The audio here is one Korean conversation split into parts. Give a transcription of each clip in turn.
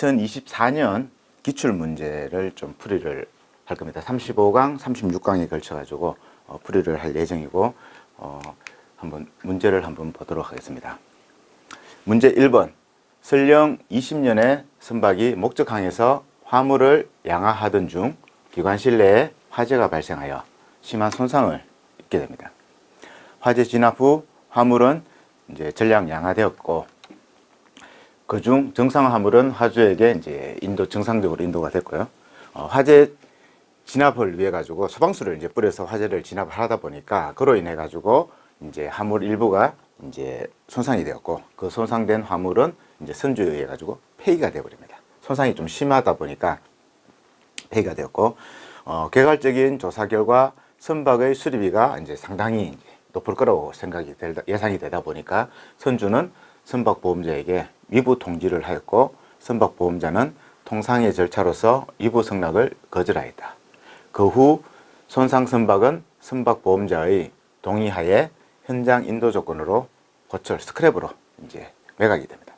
2024년 기출문제를 좀 풀이를 할 겁니다. 35강, 36강에 걸쳐가지고 풀이를 할 예정이고 한번 문제를 한번 보도록 하겠습니다. 문제 1번. 설령 20년의 선박이 목적항에서 화물을 양화하던 중 기관실 내에 화재가 발생하여 심한 손상을 입게 됩니다. 화재 진압 후 화물은 이제 전량 양화되었고, 그중 정상 화물은 화주에게 이제 정상적으로 인도가 됐고요. 화재 진압을 위해 가지고 소방수를 이제 뿌려서 화재를 진압을 하다 보니까 그로 인해 가지고 이제 화물 일부가 이제 손상이 되었고, 그 손상된 화물은 이제 선주에 의해 가지고 폐기가 되어 버립니다. 손상이 좀 심하다 보니까 폐기가 되었고, 개괄적인 조사 결과 선박의 수리비가 이제 상당히 이제 높을 거라고 예상이 되다 보니까 선주는 선박보험자에게 위부 통지를 하였고, 선박보험자는 통상의 절차로서 위부 승낙을 거절하였다. 그 후 손상 선박은 선박보험자의 동의하에 현장 인도 조건으로 고철 스크랩으로 이제 매각이 됩니다.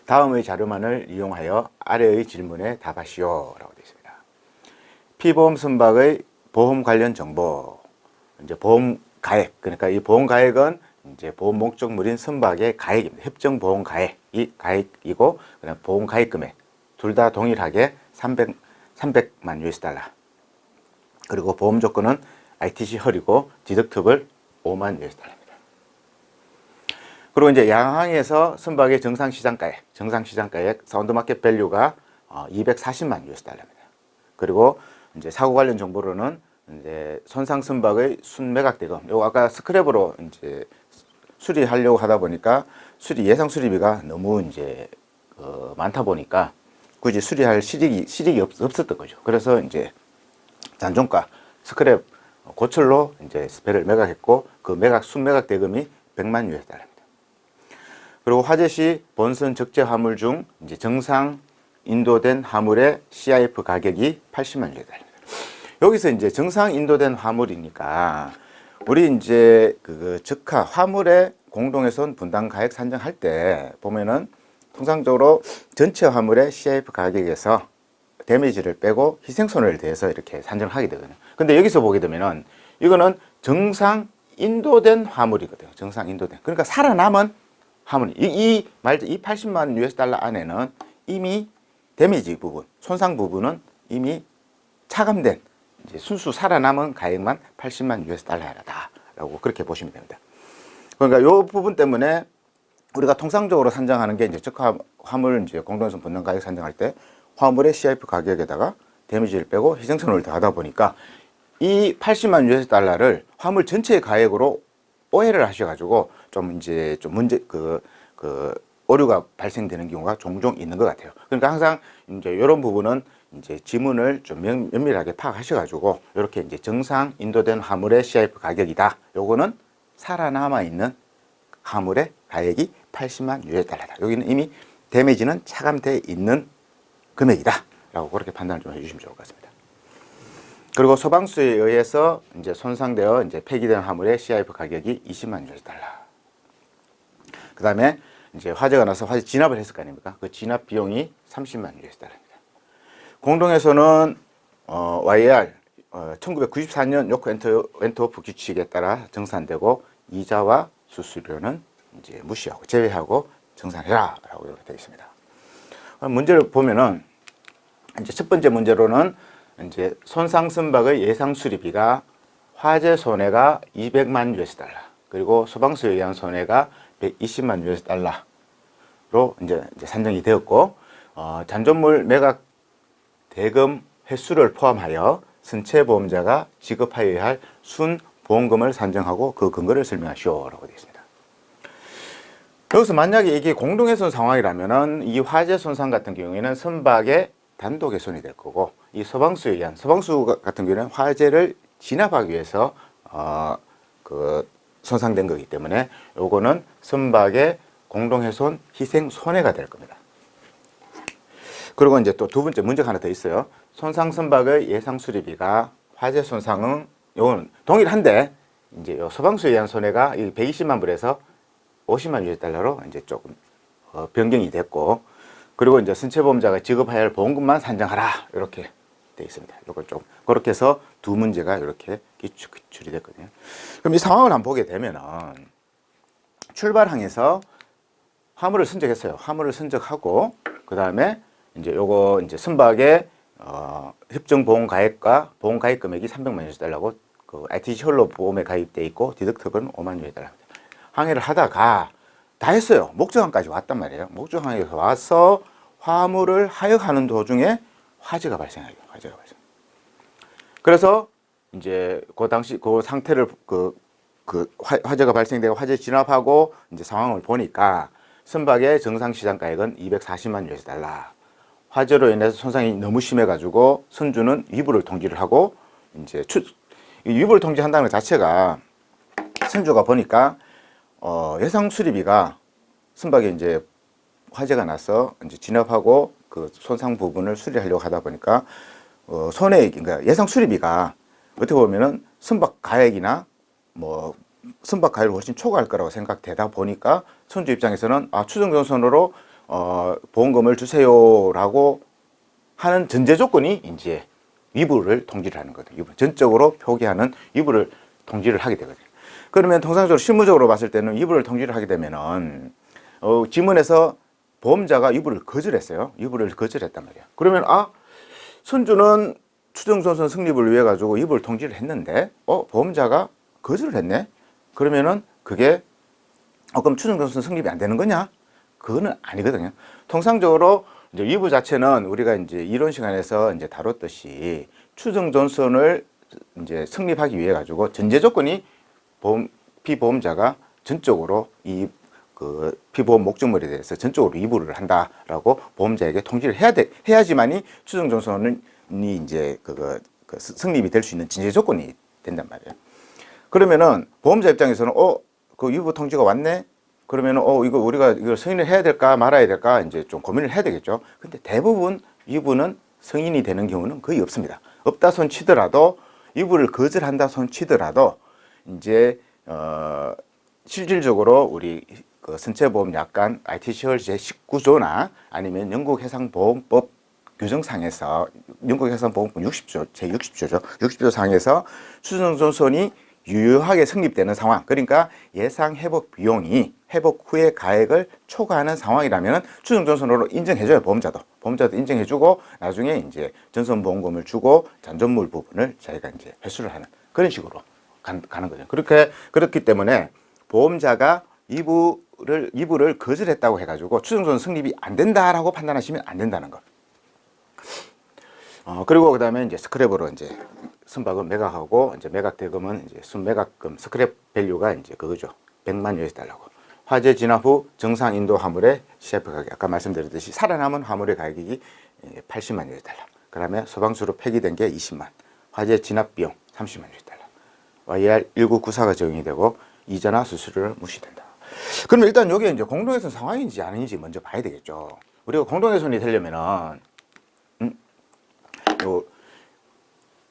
다음의 자료만을 이용하여 아래의 질문에 답하시오 라고 되어 있습니다. 피보험 선박의 보험 관련 정보, 이제 보험 가액, 그러니까 이 보험 가액은 이제 보험 목적물인 선박의 가액입니다. 협정 보험 가액, 이 가액이고, 그다음 보험 가액 금액 둘 다 동일하게 300만 US 달러. 그리고 보험 조건은 ITC 헐이고 디덕터블 5만 US 달러입니다. 그리고 이제 양항에서 선박의 정상 시장가액 사운드 마켓 밸류가 240만 US 달러입니다. 그리고 이제 사고 관련 정보로는 이제 손상 선박의 순매각 대금, 요거 아까 스크랩으로 이제 수리하려고 하다 보니까 예상 수리비가 너무 이제 많다 보니까 굳이 수리할 실익이 없었던 거죠. 그래서 이제 잔존가 스크랩 고철로 이제 배를 매각했고, 그 순매각 대금이 100만 US 달러입니다. 그리고 화재 시 본선 적재 화물 중 이제 정상 인도된 화물의 CIF 가격이 80만 US 달러입니다. 여기서 이제 정상 인도된 화물이니까 우리 이제 그 적하 화물의 공동훼손 분담 가액 산정할 때 보면은 통상적으로 전체 화물의 CIF 가격에서 데미지를 빼고 희생손해를 대해서 이렇게 산정하게 되거든요. 근데 여기서 보게 되면은 이거는 정상 인도된 화물이거든요. 정상 인도된. 그러니까 살아남은 화물. 이 80만 US 달러 안에는 이미 데미지 부분, 손상 부분은 이미 차감된 이제 순수 살아남은 가액만 80만 US 달러라고 그렇게 보시면 됩니다. 그러니까 이 부분 때문에 우리가 통상적으로 산정하는 게 이제 적하 화물 이제 공동훼손 분담 가격 산정할 때 화물의 CIF 가격에다가 데미지를 빼고 희생손해를 더하다 보니까 이 80만 US 달러를 화물 전체의 가액으로 오해를 하셔가지고 좀 문제 오류가 발생되는 경우가 종종 있는 것 같아요. 그러니까 항상 이제 이런 부분은 이제 지문을 좀 면밀하게 파악하셔가지고 이렇게 이제 정상 인도된 화물의 CIF 가격이다. 요거는 살아남아 있는 화물의 가액이 80만 US 달러다. 여기는 이미 데미지는 차감되어 있는 금액이다. 라고 그렇게 판단을 좀 해주시면 좋을 것 같습니다. 그리고 소방수에 의해서 이제 손상되어 이제 폐기된 화물의 CIF 가격이 20만 US 달러. 그 다음에 이제 화재가 나서 화재 진압을 했을 거 아닙니까? 그 진압 비용이 30만 US 달러입니다. 공동훼손은 YR 1994년 요코 웬트워프 규칙에 따라 정산되고, 이자와 수수료는 이제 무시하고 제외하고 정산해라 라고 이렇게 되어 있습니다. 문제를 보면은 이제 첫 번째 문제로는 이제 손상 선박의 예상 수리비가 화재 손해가 200만 US 달러, 그리고 소방수에 의한 손해가 120만 US 달러로 이제 산정이 되었고, 잔존물 매각 대금 횟수를 포함하여 선체보험자가 지급하여야 할 순보험금을 산정하고 그 근거를 설명하시오 라고 되어 있습니다. 여기서 만약에 이게 공동훼손 상황이라면은 이 화재 손상 같은 경우에는 선박의 단독 훼손이 될 거고, 이 소방수 같은 경우에는 화재를 진압하기 위해서 손상된 거기 때문에 요거는 선박의 공동훼손 희생 손해가 될 겁니다. 그리고 이제 또 두 번째 문제가 하나 더 있어요. 손상 선박의 예상 수리비가 화재 손상은 요건 동일한데 이제 요 소방수에 의한 손해가 120만 불에서 50만 US 달러로 이제 조금 변경이 됐고, 그리고 이제 선체보험자가 지급해야 할 보험금만 산정하라 이렇게 돼 있습니다. 이걸 좀 그렇게 해서 두 문제가 이렇게 기출이 됐거든요. 그럼 이 상황을 한번 보게 되면은 출발항에서 화물을 선적했어요. 화물을 선적하고 그 다음에 이제 요거 이제 선박의 협정 보험 가입과 보험 가입 금액이 300만 US달러고 그 ITC 홀로 보험에 가입돼 있고 디덕트블은 5만 US달러입니다. 항해를 하다가 다 했어요. 목적항까지 왔단 말이에요. 목적항에서 와서 화물을 하역하는 도중에 화재가 발생해요. 화재가 발생. 그래서 이제 그 당시 그 상태를 화재가 발생되고 화재 진압하고 이제 상황을 보니까 선박의 정상 시장가액은 240만 US달러. 화재로 인해서 손상이 너무 심해가지고 선주는 위부를 통지를 하고 이제 위부를 통지한다는 것 자체가 선주가 보니까 예상 수리비가 선박에 이제 화재가 나서 이제 진압하고 그 손상 부분을 수리하려고 하다 보니까 손해액, 그러니까 예상 수리비가 어떻게 보면은 선박 가액이나 뭐 선박 가액을 훨씬 초과할 거라고 생각되다 보니까 선주 입장에서는 추정 전선으로 보험금을 주세요라고 하는 전제 조건이 이제 위부를 통지를 하는 거거든요. 전적으로 표기하는 위부를 통지를 하게 되거든요. 그러면 통상적으로 실무적으로 봤을 때는 위부를 통지를 하게 되면은 지문에서 보험자가 위부를 거절했어요. 위부를 거절했단 말이에요. 그러면 선주는 추정전선 성립을 위해 가지고 위부를 통지를 했는데 보험자가 거절을 했네. 그러면은 그게 그럼 추정전선 성립이 안 되는 거냐? 그거는 아니거든요. 통상적으로 이제 위부 자체는 우리가 이제 이론 시간에서 이제 다뤘듯이 추정전선을 이제 성립하기 위해 가지고 전제 조건이 피보험자가 전적으로 피보험 목적물에 대해서 전적으로 위부를 한다라고 보험자에게 통지를 해야지만이 추정전선이 이제 성립이 될 수 있는 전제 조건이 된단 말이에요. 그러면은 보험자 입장에서는 그 위부 통지가 왔네. 그러면은 이거 우리가 이걸 승인을 해야 될까 말아야 될까 이제 좀 고민을 해야 되겠죠. 근데 대부분 위부는 승인이 되는 경우는 거의 없습니다. 없다 손 치더라도 위부를 거절한다 손 치더라도 이제 실질적으로 우리 그 선체보험 약관 ITCR 제19조나 아니면 영국해상보험법 규정상에서 영국해상보험법 60조 제60조죠. 60조 상에서 추정전선이 유효하게 성립되는 상황, 그러니까 예상 회복 비용이 회복 후의 가액을 초과하는 상황이라면 추정전선으로 인정해줘요. 보험자도 인정해주고 나중에 이제 전선보험금을 주고 잔존물 부분을 자기가 이제 회수를 하는 그런 식으로 가는 거죠. 그렇기 때문에 보험자가 이부를 거절했다고 해가지고 추정전선 성립이 안 된다라고 판단하시면 안 된다는 거. 그리고 그 다음에 이제 스크랩으로 이제 선박은 매각하고 이제 매각 대금은 이제 순매각금 스크랩 밸류가 이제 그거죠. 100만 US달러고. 화재 진압 후 정상 인도 화물의 CF 가격 아까 말씀드렸듯이 살아남은 화물의 가격이 80만 US달러. 그다음에 소방수로 폐기된 게 20만. 화재 진압 비용 30만 US달러. YR 1994가 적용이 되고 이자나 수수료를 무시된다. 그럼 일단 여기 이제 공동훼손 상황인지 아닌지 먼저 봐야 되겠죠. 우리가 공동훼손이 되려면은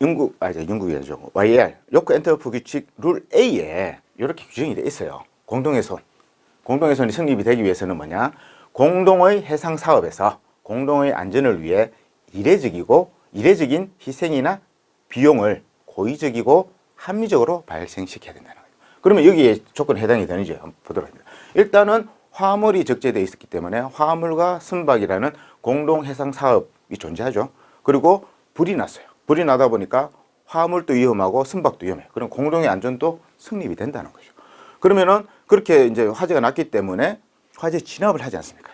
영국이 아니죠. YR 요크 엔터프 규칙 룰 A에 이렇게 규정이 되어 있어요. 공동훼손이 성립이 되기 위해서는 뭐냐? 공동의 해상 사업에서 공동의 안전을 위해 이례적인 희생이나 비용을 고의적이고 합리적으로 발생시켜야 된다는 거예요. 그러면 여기에 조건에 해당이 되는지 한번 보도록 합니다. 일단은 화물이 적재되어 있었기 때문에 화물과 선박이라는 공동 해상 사업이 존재하죠. 그리고 불이 났어요. 불이 나다 보니까 화물도 위험하고 선박도 위험해요. 그럼 공동의 안전도 성립이 된다는 거죠. 그러면은 그렇게 이제 화재가 났기 때문에 화재 진압을 하지 않습니까?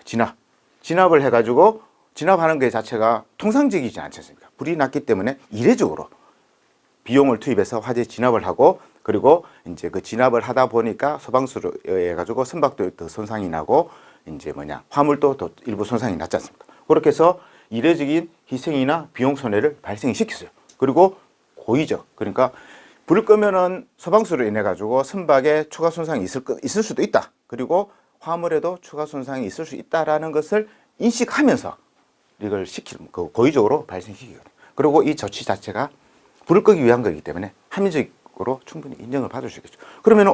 진압을 해가지고 진압하는 것 자체가 통상적이지 않지 않습니까? 불이 났기 때문에 이례적으로 비용을 투입해서 화재 진압을 하고 그리고 이제 그 진압을 하다 보니까 소방수로 해가지고 선박도 더 손상이 나고 이제 화물도 더 일부 손상이 났지 않습니까? 그렇게 해서 이례적인 희생이나 비용 손해를 발생시켰어요. 그리고 고의적, 그러니까 불을 끄면은 소방수로 인해 가지고 선박에 추가 손상이 있을 수도 있다. 그리고 화물에도 추가 손상이 있을 수 있다라는 것을 인식하면서 이걸 고의적으로 발생시키거든요. 그리고 이 조치 자체가 불을 끄기 위한 거기 때문에 합리적으로 충분히 인정을 받을 수 있겠죠. 그러면은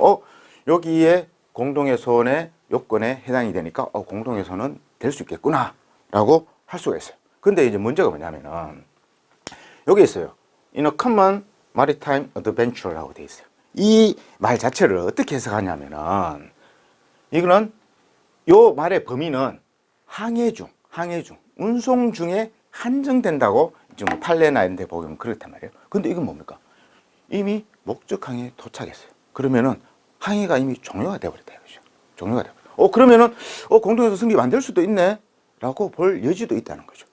여기에 공동훼손의 요건에 해당이 되니까 공동훼손은 될 수 있겠구나 라고 할 수가 있어요. 근데 이제 문제가 뭐냐면은 여기 있어요. In a common maritime adventure라고 돼 있어요. 이 말 자체를 어떻게 해석하냐면은 이거는 요 말의 범위는 항해 중, 운송 중에 한정된다고 지금 판례나 이런 데 보면 그렇단 말이에요. 근데 이건 뭡니까? 이미 목적항에 도착했어요. 그러면은 항해가 이미 종료가 되어버렸다 이거죠. 종료가 되어버렸다. 그러면은 공동에서 승비 안 될 수도 있네 라고 볼 여지도 있다는 거죠.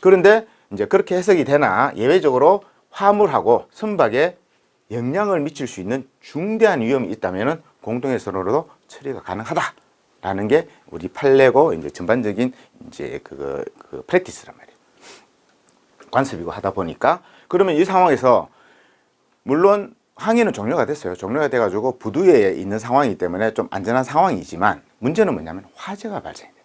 그런데 이제 그렇게 해석이 되나 예외적으로 화물하고 선박에 영향을 미칠 수 있는 중대한 위험이 있다면은 공동해선으로도 처리가 가능하다라는 게 우리 판례고 이제 전반적인 이제 그 프랙티스란 말이에요. 관습이고 하다 보니까 그러면 이 상황에서 물론 항해는 종료가 됐어요. 종료가 돼가지고 부두에 있는 상황이기 때문에 좀 안전한 상황이지만 문제는 뭐냐면 화재가 발생돼요.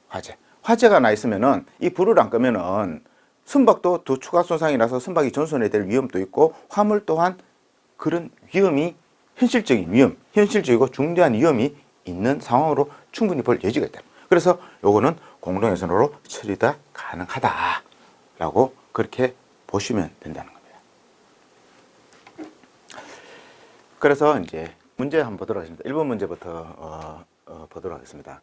화재가 나 있으면은 이 불을 안 끄면은 선박도 더 추가 손상이 나서 선박이 전선이 될 위험도 있고 화물 또한 그런 위험이 현실적이고 중대한 위험이 있는 상황으로 충분히 볼 여지가 있다. 그래서 요거는 공동해선으로 처리가 가능하다라고 그렇게 보시면 된다는 겁니다. 그래서 이제 문제 한번 보도록 하겠습니다. 1번 문제부터 보도록 하겠습니다.